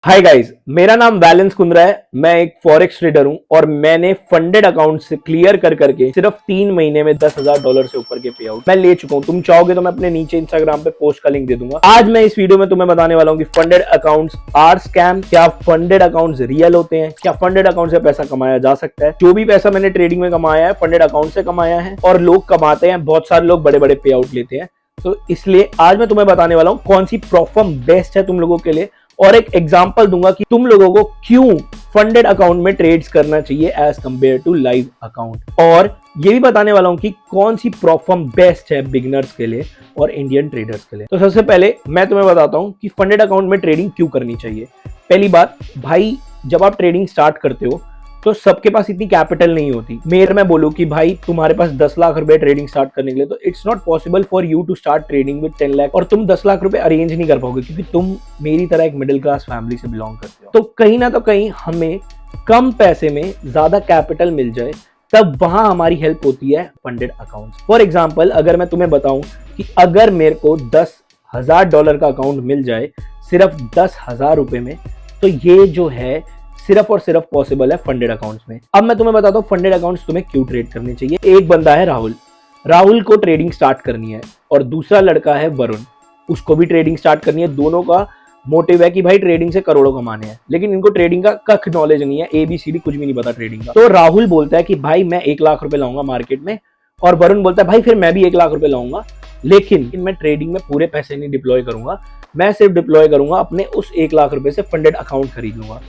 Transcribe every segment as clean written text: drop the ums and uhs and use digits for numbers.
Hi guys, मेरा नाम valence Kundra है। मैं एक फॉरेक्स ट्रेडर हूं और मैंने फंडेड अकाउंट से क्लियर कर करके सिर्फ 3 महीने में $10,000 से ऊपर के पे आउट मैं ले चुका हूं। तुम चाहोगे तो मैं अपने नीचे इंस्टाग्राम पे पोस्ट का लिंक दे दूंगा। आज मैं इस वीडियो में तुम्हें बताने वाला हूं कि फंडेड अकाउंट्स आर स्कैम, क्या फंडेड अकाउंट्स रियल होते हैं, क्या फंडेड अकाउंट से पैसा कमाया जा सकता है। जो भी पैसा मैंने ट्रेडिंग में कमाया है फंडेड अकाउंट से कमाया है और लोग कमाते हैं, बहुत सारे लोग बड़े बड़े पे आउट लेते हैं। तो इसलिए आज मैं तुम्हें बताने वाला हूं कौन सी प्रोफर्म बेस्ट है तुम लोगों के लिए, और एक एग्जांपल दूंगा कि तुम लोगों को क्यों फंडेड अकाउंट में ट्रेड्स करना चाहिए as compare to live account, और ये भी बताने वाला हूं कि कौन सी प्रोफर्म बेस्ट है बिगिनर्स के लिए और इंडियन ट्रेडर्स के लिए। तो सबसे पहले मैं तुम्हें बताता हूं कि फंडेड अकाउंट में ट्रेडिंग क्यों करनी चाहिए। पहली बात भाई, जब आप ट्रेडिंग स्टार्ट करते हो तो सबके पास इतनी कैपिटल नहीं होती। मेरे मैं बोलूं कि भाई तुम्हारे पास 10 लाख रुपए ट्रेडिंग स्टार्ट करने के लिए, तो it's not possible for you to start trading with 10 lakh, और तुम 10 लाख रुपए अरेंज नहीं कर पाओगे क्योंकि तुम मेरी तरह एक मिडिल क्लास फैमिली से बिलोंग करते हो। तो कहीं ना तो कहीं हमें कम पैसे में ज्यादा कैपिटल मिल जाए, तब वहां हमारी हेल्प होती है फंडेड अकाउंट। फॉर एग्जाम्पल, अगर मैं तुम्हें बताऊं कि अगर मेरे को $10,000 का अकाउंट मिल जाए सिर्फ 10,000 रुपए में, तो ये जो है सिर्फ और सिर्फ पॉसिबल है फंडेड अकाउंट्स में। अब मैं तुम्हें बताता हूँ फंडेड अकाउंट्स तुम्हें क्यों ट्रेड करने चाहिए। एक बंदा है राहुल को ट्रेडिंग स्टार्ट करनी है, और दूसरा लड़का है वरुण, उसको भी ट्रेडिंग स्टार्ट करनी है। दोनों का मोटिव है कि भाई ट्रेडिंग से करोड़ों कमाने हैं, लेकिन इनको ट्रेडिंग का कख नॉलेज नहीं है, ABCD कुछ भी नहीं पता ट्रेडिंग का। तो राहुल बोलता है कि भाई मैं 1 लाख रुपए लाऊंगा मार्केट में, और वरुण बोलता है भाई फिर मैं भी 1 लाख रुपए लाऊंगा, लेकिन मैं ट्रेडिंग में पूरे पैसे नहीं डिप्लॉय करूंगा, मैं सिर्फ डिप्लॉय करूंगा अपने उस 1 लाख रुपए से फंडेड अकाउंट खरीद लूंगा।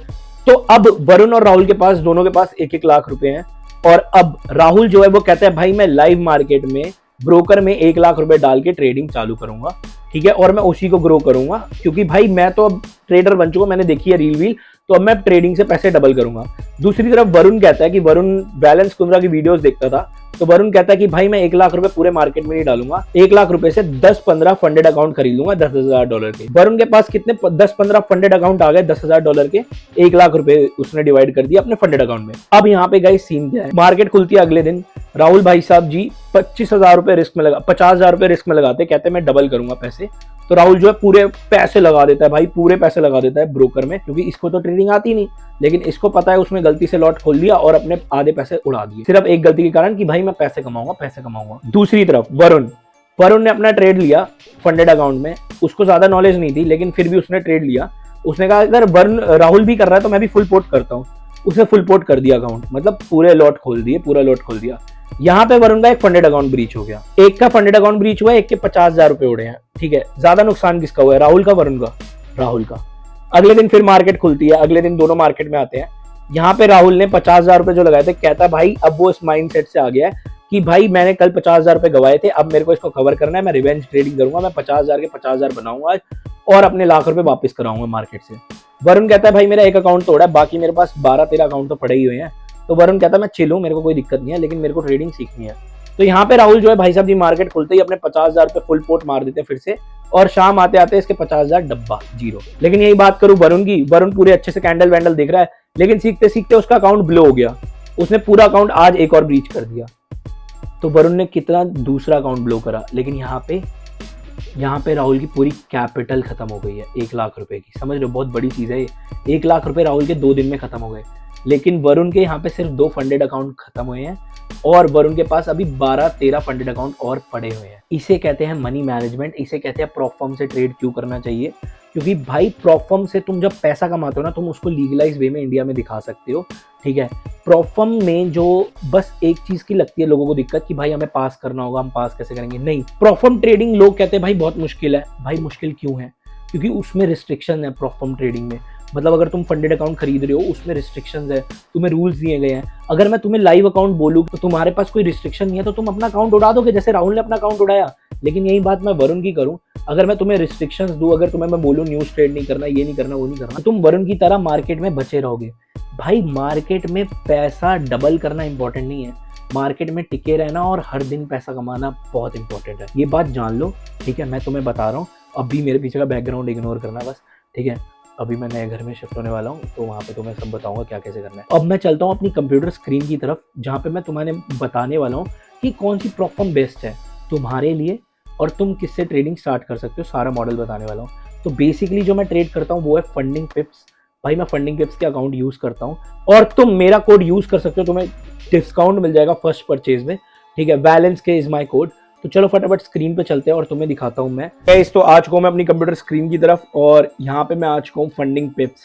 तो अब वरुण और राहुल के पास, दोनों के पास 1-1 लाख रुपए हैं, और अब राहुल जो है वो कहता है भाई मैं लाइव मार्केट में ब्रोकर में 1 लाख रुपए डाल के ट्रेडिंग चालू करूंगा, ठीक है, और मैं उसी को ग्रो करूंगा क्योंकि भाई मैं तो अब ट्रेडर बन चुका, मैंने देखी है रील, तो अब मैं ट्रेडिंग से पैसे डबल करूंगा। दूसरी तरफ वरुण कहता है कि वरुण वैलेंस कुंद्रा की वीडियोस देखता था, तो वरुण कहता है कि भाई मैं 1 लाख रुपए पूरे मार्केट में नहीं डालूंगा, 1 लाख रुपए से 10-15 फंडेड अकाउंट खरीद लूंगा $10,000 के। वरुण के पास कितने 10-15 फंडेड अकाउंट आ गए $10,000 के, 1 लाख रुपए उसने डिवाइड कर दिया अपने फंडेड अकाउंट में। अब यहाँ पे गाइस सीन क्या है, मार्केट खुलती है अगले दिन, राहुल भाई साहब जी 25,000 रुपए रिस्क में लगा, 50,000 रुपए रिस्क में लगाते, कहते मैं डबल करूंगा पैसे। तो राहुल जो है पूरे पैसे लगा देता है भाई, पूरे पैसे लगा देता है ब्रोकर में, क्योंकि इसको तो ट्रेडिंग आती नहीं, लेकिन इसको पता है उसने गलती से लॉट खोल दिया और अपने आधे पैसे उड़ा दिए, सिर्फ एक गलती के कारण कि भाई मैं पैसे कमाऊंगा। दूसरी तरफ वरुण ने अपना ट्रेड लिया फंडेड अकाउंट में, उसको ज्यादा नॉलेज नहीं थी, लेकिन फिर भी उसने ट्रेड लिया। उसने कहा अगर राहुल भी कर रहा है तो मैं भी फुल पोर्ट करता हूँ। उसने फुल पोर्ट कर दिया अकाउंट, मतलब पूरा लॉट खोल दिया। यहाँ पे वरुण का एक फंडेड अकाउंट ब्रीच हो गया, एक का फंडेड अकाउंट ब्रीच हुआ, एक के 50,000 रुपए उड़े हैं, ठीक है। ज्यादा नुकसान किसका हुआ है, राहुल का, वरुण का? राहुल का। अगले दिन फिर मार्केट खुलती है, अगले दिन दोनों मार्केट में आते हैं। यहाँ पे राहुल ने 50,000 रुपए जो लगाए थे, कहता है भाई अब वो इस माइंड सेट से आ गया है कि भाई मैंने कल 50,000 रुपए गवाए थे, अब मेरे को इसको कवर करना है, मैं रिवेंज ट्रेडिंग करूंगा, मैं 50,000 के 50,000 बनाऊंगा आज और अपने लाख रुपए वापस कराऊंगा मार्केट से। वरुण कहता है भाई मेरा एक अकाउंट तोड़ा है, बाकी मेरे पास 12-13 अकाउंट तो पड़े ही हुए हैं। तो वरुण कहता है मैं चिल हूं, मेरे को कोई दिक्कत नहीं है, लेकिन मेरे को ट्रेडिंग सीखनी है। तो यहाँ पे राहुल जो है भाई साहब जी मार्केट खुलते ही अपने 50,000 रुपए फुल पोर्ट मार देते हैं फिर से, और शाम आते आते इसके 50,000 डब्बा जीरो। लेकिन यही बात करूं वरुण की, वरुण पूरे अच्छे से कैंडल वैंडल देख रहा है, लेकिन सीखते सीखते उसका अकाउंट ब्लो हो गया, उसने पूरा अकाउंट आज एक और ब्रीच कर दिया। तो वरुण ने कितना दूसरा अकाउंट ब्लो करा, लेकिन यहाँ पे राहुल की पूरी कैपिटल खत्म हो गई है 1 लाख रुपए की। समझ लो बहुत बड़ी चीज है ये, 1 लाख रुपए राहुल के 2 दिन में खत्म हो गए, लेकिन वरुण के यहाँ पे सिर्फ 2 फंडेड अकाउंट खत्म हुए हैं, और वरुण के पास अभी 12-13 फंडेड अकाउंट और पड़े हुए हैं। इसे कहते हैं मनी मैनेजमेंट, इसे कहते हैं प्रॉप से ट्रेड क्यों करना चाहिए, क्योंकि भाई प्रॉप से तुम जब पैसा कमाते हो ना, तुम उसको लीगलाइज वे में इंडिया में दिखा सकते हो, ठीक है। प्रॉप में जो बस एक चीज की लगती है लोगों को दिक्कत कि भाई हमें पास करना होगा, हम पास कैसे करेंगे, नहीं। प्रॉप ट्रेडिंग लोग कहते हैं भाई बहुत मुश्किल है। भाई मुश्किल क्यों है? क्योंकि उसमें रिस्ट्रिक्शन है प्रॉप ट्रेडिंग में। मतलब अगर तुम फंडेड अकाउंट खरीद रहे हो, उसमें रिस्ट्रिक्शंस है, तुम्हें रूल्स दिए गए हैं। अगर मैं तुम्हें लाइव अकाउंट बोलूं तो तुम्हारे पास कोई रिस्ट्रिक्शन नहीं है, तो तुम अपना अकाउंट उड़ा दोगे, जैसे राहुल ने अपना अकाउंट उड़ाया। लेकिन यही बात मैं वरुण की करूं, अगर मैं तुम्हें रिस्ट्रिक्शंस दूं, अगर तुम्हें मैं बोलूं न्यूज ट्रेड नहीं करना, ये नहीं करना, वो नहीं करना, तो तुम वरुण की तरह मार्केट में बचे रहोगे। भाई मार्केट में पैसा डबल करना इंपॉर्टेंट नहीं है, मार्केट में टिके रहना और हर दिन पैसा कमाना बहुत इंपॉर्टेंट है। ये बात जान लो, ठीक है। मैं तुम्हें बता रहा हूँ, अभी मेरे पीछे का बैकग्राउंड इग्नोर करना बस, ठीक है। अभी मैं नए घर में शिफ्ट होने वाला हूँ, तो वहाँ पे तुम्हें सब बताऊंगा क्या कैसे करना है। अब मैं चलता हूँ अपनी कंप्यूटर स्क्रीन की तरफ, जहाँ पे मैं तुम्हें बताने वाला हूँ कि कौन सी प्रोफॉर्म बेस्ट है तुम्हारे लिए और तुम किससे ट्रेडिंग स्टार्ट कर सकते हो, सारा मॉडल बताने वाला हूँ। तो बेसिकली जो मैं ट्रेड करता हूँ वो है फंडिंग पिप्स, भाई मैं फंडिंग पिप्स के अकाउंट यूज करता हूँ और तुम मेरा कोड यूज कर सकते हो, तुम्हें डिस्काउंट मिल जाएगा फर्स्ट परचेज में। ठीक है, बैलेंस के इज माई कोड। तो चलो फटाफट स्क्रीन पे चलते हैं और तुम्हें दिखाता हूँ मैं। गाइस तो आ चुका हूँ मैं अपनी कंप्यूटर स्क्रीन की तरफ और यहाँ पे मैं आ चुका हूँ फंडिंग पिप्स।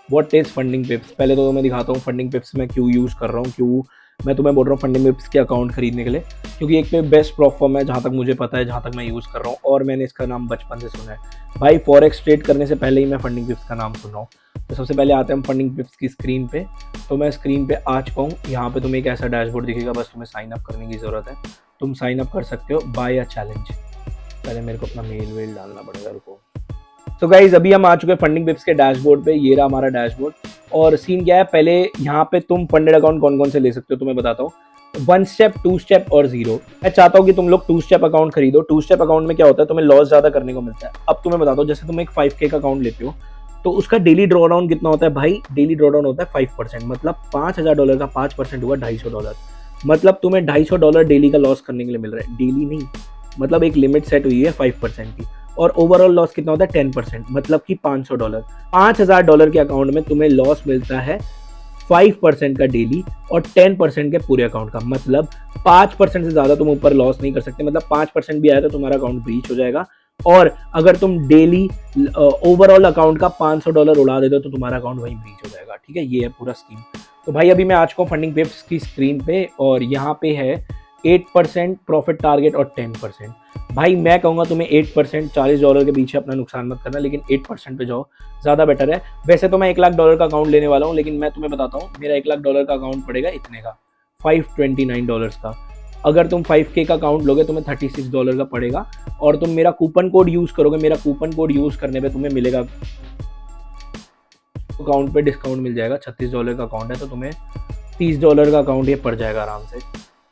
What is funding पिप्स? पहले तो मैं दिखाता हूँ फंडिंग पिप्स मैं क्यों यूज कर रहा हूँ, क्यों मैं तुम्हें बोल रहा हूँ फंडिंग पिप्स के अकाउंट खरीदने के लिए। क्योंकि एक पे बेस्ट प्लेटफॉर्म है जहाँ तक मुझे पता है, जहाँ तक मैं यूज कर रहा हूँ और मैंने इसका नाम बचपन से सुना है। भाई फॉरेक्स ट्रेड करने से पहले ही मैं फंडिंग पिप्स का नाम सुन रहा हूँ। तो सबसे पहले आते हैं हम फंडिंग पिप्स की स्क्रीन पे। तो मैं स्क्रीन पे आ चुका हूँ, यहाँ पे तुम्हें एक ऐसा डैशबोर्ड दिखेगा, बस तुम्हें साइन अप करने की ज़रूरत है। तुम साइन अप कर सकते हो बाय अ चैलेंज। पहले मेरे को अपना मेल वेल डालना पड़ेगा, रुको। तो गाइज अभी हम आ चुके हैं फंडिंग पिप्स के डैशबोर्ड पे। ये रहा हमारा डैशबोर्ड। और सीन क्या है, पहले यहाँ पे तुम फंडेड अकाउंट कौन कौन से ले सकते हो तुम्हें बताता हूँ। 1 स्टेप, 2 स्टेप और 0। मैं चाहता हूँ कि तुम लोग 2 स्टेप अकाउंट खरीदो। 2 स्टेप अकाउंट में क्या होता है, तुम्हें लॉस ज्यादा करने को मिलता है। अब तुम्हें बताता हूँ, जैसे तुम एक 5K का अकाउंट लेते हो तो उसका डेली ड्रॉ डाउन कितना होता है भाई? डेली ड्रॉ डाउन होता है 5%, मतलब $5000 का 5% हुआ $250। मतलब तुम्हें $250 डेली का लॉस करने के लिए मिल रहा है। डेली नहीं, मतलब एक लिमिट सेट हुई है 5% की। और ओवरऑल लॉस कितना होता है? 10%, मतलब कि $500। $5000 के अकाउंट में तुम्हें लॉस मिलता है 5% का डेली और 10% के पूरे अकाउंट का। मतलब 5% से ज्यादा तुम ऊपर लॉस नहीं कर सकते। मतलब 5% भी आया तो तुम्हारा अकाउंट ब्रीच हो जाएगा। और अगर तुम डेली ओवरऑल अकाउंट का $500 उड़ा देते हो तो तुम्हारा अकाउंट वहीं ब्रीच हो जाएगा। ठीक है, ये है पूरा स्कीम। तो भाई अभी मैं आ चुका हूँ फंडिंग पिप्स की स्क्रीन पे और यहाँ पे है 8% प्रॉफिट टारगेट और 10%। भाई मैं कहूँगा तुम्हें 8%, $40 के पीछे अपना नुकसान मत करना, लेकिन 8% पे जाओ, ज़्यादा बेटर है। वैसे तो मैं $1,00,000 का अकाउंट लेने वाला हूँ, लेकिन मैं तुम्हें बताता हूँ मेरा $1,00,000 का अकाउंट पड़ेगा इतने का, $529 का। अगर तुम 5K का अकाउंट लोगे तुम्हें $36 का पड़ेगा। और तुम मेरा कूपन कोड यूज़ करोगे, मेरा कूपन कोड यूज़ करने पे तुम्हें मिलेगा, अकाउंट पे डिस्काउंट मिल जाएगा। $36 का अकाउंट है तो तुम्हें $30 का अकाउंट ये पड़ जाएगा आराम से।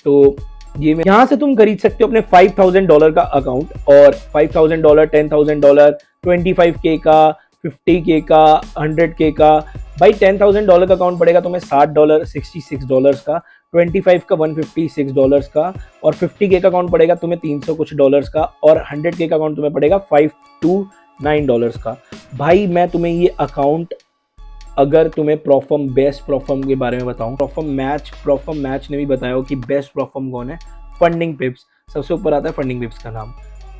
तो ये यहाँ से तुम खरीद सकते हो अपने $5,000 का अकाउंट। और $5,000, $10,000, 25K का, 50K का, 100K का। भाई $10,000 का अकाउंट पड़ेगा तुम्हें $60, $66 का। 25 का $156 का। और 50K का अकाउंट पड़ेगा तुम्हें 300 कुछ डॉलर्स का। और 100K का अकाउंट तुम्हें पड़ेगा $529 का। भाई मैं तुम्हें ये अकाउंट, अगर तुम्हें प्रोफर्म, बेस्ट प्रोफर्म के बारे में बताऊं, प्रोफर्म मैच ने भी बताया हो कि बेस्ट प्रोफर्म कौन है, फंडिंग पिप्स। सबसे ऊपर आता है फंडिंग पिप्स का नाम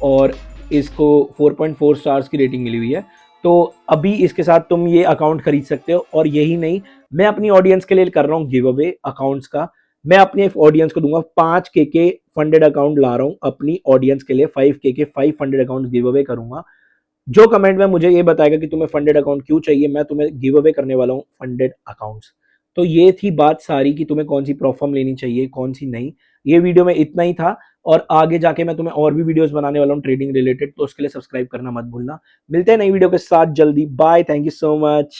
और इसको 4.4 स्टार्स की रेटिंग मिली हुई है। तो अभी इसके साथ तुम ये अकाउंट खरीद सकते हो। और यही नहीं, मैं अपनी ऑडियंस के लिए कर रहा हूँ गिव अवे अकाउंट्स का। मैं अपने ऑडियंस को दूंगा 5K के फंडेड अकाउंट ला रहा हूँ अपनी ऑडियंस के लिए। 5K के 5 फंडेड अकाउंट गिव अवे करूंगा। जो कमेंट में मुझे ये बताएगा कि तुम्हें फंडेड अकाउंट क्यों चाहिए, मैं तुम्हें गिव अवे करने वाला हूँ फंडेड अकाउंट्स। तो ये थी बात सारी कि तुम्हें कौन सी प्रोफॉर्म लेनी चाहिए, कौन सी नहीं। ये वीडियो में इतना ही था और आगे जाके मैं तुम्हें और भी वीडियोस बनाने वाला हूँ ट्रेडिंग रिलेटेड, तो उसके लिए सब्सक्राइब करना मत भूलना। मिलते हैं नई वीडियो के साथ जल्दी। Bye, thank you so much.